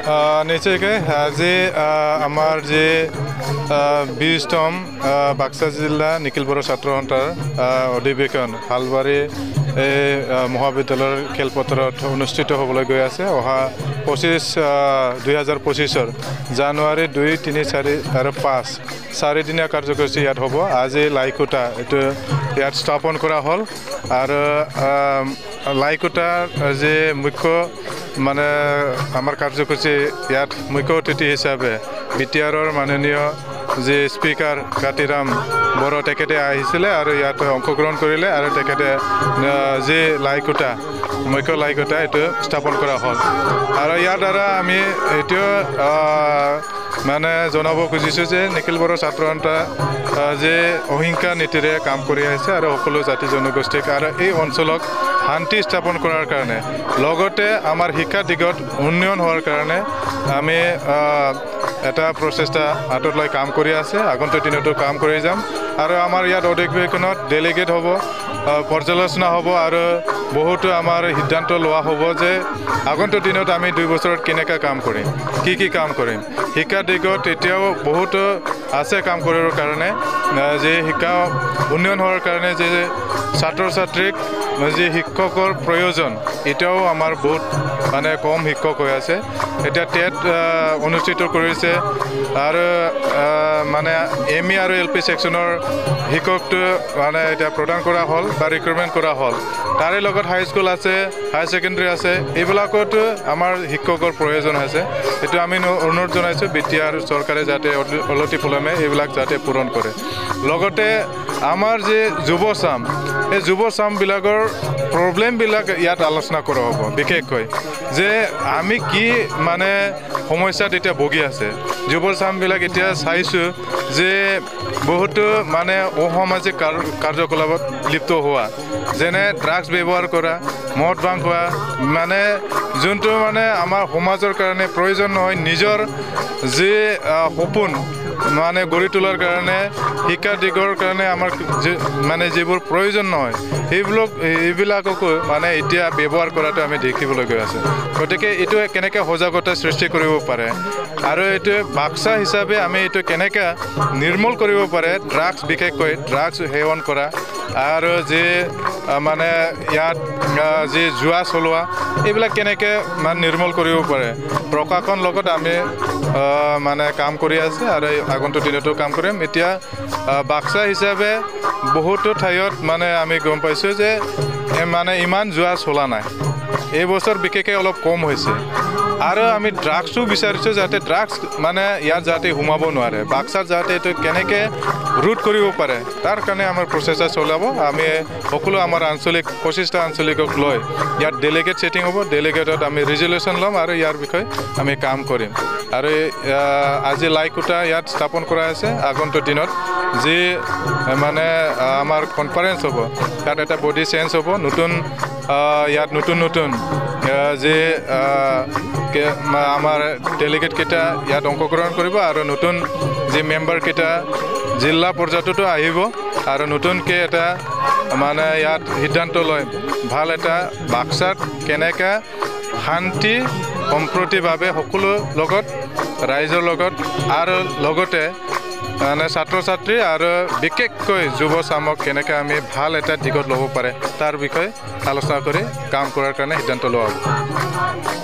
নিশ্চয়কৈ আজি আমাৰ যে 20তম বাক্সা জিলা নিখিল বড়ো ছাত্ৰ সন্থাৰ অধিৱেশন হালবাৰী মহাবিদ্যালয়ৰ খেলপথাৰত অনুষ্ঠিত হ'বলৈ গৈ আছে। অহা 2025 জানুৱাৰী 2, 3, 4 আৰু 5 চাৰিদিনীয়া কাৰ্যসূচী ইয়াত হ'ব। আজি লাইকুটা এইটো ইয়াত স্থাপন কৰা হ'ল আৰু লাইকুটাৰ যে মুখ্য মানে আমাৰ কাৰ্যসূচী ইয়াত মুখ্য অতিথি হিচাপে বিটিআৰৰ মাননীয় যে স্পিকাৰ কাতিৰাম বড়ো তেখেতে আহিছিলে আৰু ইয়াত অংশগ্ৰহণ কৰিলে আৰু তেখেতে যে লাইকুটা মুখ্য লাইকুটা এইটো স্থাপন কৰা হ'ল। আৰু ইয়াৰ দ্বাৰা আমি এইটো মানে জনাব খুজিছোঁ যে নিখিল বড়ো ছাত্ৰ সন্থা যে অহিংসা নীতিৰে কাম কৰি আহিছে আৰু সকলো জাতি জনগোষ্ঠীক আৰু এই অঞ্চলক শান্তি স্থাপন কৰাৰ কাৰণে লগতে আমাৰ শিক্ষা দিগত উন্নয়ন হোৱাৰ কাৰণে আমি এটা প্ৰচেষ্টা হাতত লৈ কাম কৰি আছে। আগন্তুক দিনতো কাম কৰি যাম আৰু আমাৰ ইয়াত অধিৱেশনত ডেলিগেট হ'ব, পৰ্যালোচনা হ'ব আৰু বহুতো আমাৰ সিদ্ধান্ত লোৱা হ'ব যে আগন্তুক দিনত আমি 2 বছৰত কেনেকৈ কাম কৰিম, কি কাম কৰিম। শিক্ষা দিগত এতিয়াও বহুতো আছে কাম কৰিবৰ কাৰণে, যে শিক্ষা উন্নয়ন হোৱাৰ কাৰণে যে ছাত্ৰ ছাত্ৰীক যে শিক্ষকৰ প্ৰয়োজন এতিয়াও আমাৰ বহুত মানে কম শিক্ষক হৈ আছে। এতিয়া টেট অনুষ্ঠিত কৰিছে আৰু মানে ME আৰু LP ছেকশ্যনৰ শিক্ষকটো মানে এতিয়া প্ৰদান কৰা হ'ল বা ৰিক্ৰুটমেণ্ট কৰা হ'ল। তাৰে লগত হাইস্কুল আছে, হায়াৰ ছেকেণ্ডেৰী আছে, এইবিলাকতো আমাৰ শিক্ষকৰ প্ৰয়োজন আছে। এইটো আমি অনুৰোধ জনাইছোঁ বিটিআৰ চৰকাৰে যাতে অলতি পলমে এইবিলাক যাতে পূৰণ কৰে। লগতে আমাৰ যে যুৱচাম এই যুৱচামবিলাকৰ প্ৰব্লেমবিলাক ইয়াত আলোচনা কৰা হ'ব। বিশেষকৈ যে আমি কি মানে সমস্যাত এতিয়া ভুগি আছে যুৱচামবিলাক এতিয়া চাইছোঁ যে বহুতো মানে অসামাজিক কাৰ্যকলাপত লিপ্ত হোৱা, যেনে ড্ৰাগছ ব্যৱহাৰ কৰা, মদ ভাং খোৱা, মানে যোনটো মানে আমাৰ সমাজৰ কাৰণে প্ৰয়োজন নহয়, নিজৰ যি সপোন মানে গঢ়ি তোলাৰ কাৰণে শিক্ষা দিগৰ কাৰণে আমাৰ মানে যিবোৰ প্ৰয়োজন নহয় এইবিলাককো মানে এতিয়া ব্যৱহাৰ কৰাটো আমি দেখিবলৈ গৈ আছোঁ। গতিকে এইটো কেনেকৈ সজাগতা সৃষ্টি কৰিব পাৰে আৰু এইটো বাক্সা হিচাপে আমি এইটো কেনেকৈ নিৰ্মূল কৰিব পাৰে, ড্ৰাগছ বিশেষকৈ ড্ৰাগছ সেৱন কৰা আৰু যি মানে ইয়াত যি জুৱা চলোৱা এইবিলাক কেনেকৈ মানে নিৰ্মূল কৰিব পাৰে, প্ৰশাসন লগত আমি মানে কাম কৰি আছে আৰু আগন্তুক দিনতো কাম কৰিম। এতিয়া বাক্সা হিচাপে বহুতো ঠাইত মানে আমি গম পাইছোঁ যে মানে ইমান জুৱা চলা নাই, এই বছৰ বিশেষকৈ অলপ কম হৈছে। আৰু আমি ড্ৰাগছো বিচাৰিছোঁ যাতে ড্ৰাগছ মানে ইয়াত যাতে সোমাব নোৱাৰে, বাক্সাত যাতে এইটো কেনেকৈ ৰোধ কৰিব পাৰে তাৰ কাৰণে আমাৰ প্ৰচেষ্টা চলাব। আমি সকলো আমাৰ আঞ্চলিক 25টা আঞ্চলিকক লৈ ইয়াত ডেলিগেট ছেটিং হ'ব, ডেলিগেটত আমি ৰিজলিউশ্যন ল'ম আৰু ইয়াৰ বিষয়ে আমি কাম কৰিম। আৰু আজি লাইকুটা ইয়াত স্থাপন কৰা আছে। আগন্তুক দিনত যি মানে আমাৰ কনফাৰেঞ্চ হ'ব তাত এটা বডি চেঞ্জ হ'ব, নতুন ইয়াত নতুন যে আমাৰ ডেলিগেটকেইটা ইয়াত অংশগ্ৰহণ কৰিব আৰু নতুন যি মেম্বাৰকেইটা জিলা পৰ্যায়তো আহিব আৰু নতুনকৈ এটা মানে ইয়াত সিদ্ধান্ত লয় ভাল এটা বাক্সাত কেনেকৈ শান্তি সম্প্ৰতিভাৱে সকলো লগত ৰাইজৰ লগত আৰু লগতে মানে ছাত্ৰ ছাত্ৰী আৰু বিশেষকৈ যুৱচামক কেনেকৈ আমি ভাল এটা দিশত ল'ব পাৰে তাৰ বিষয়ে আলোচনা কৰি কাম কৰাৰ কাৰণে সিদ্ধান্ত লোৱা হ'ব।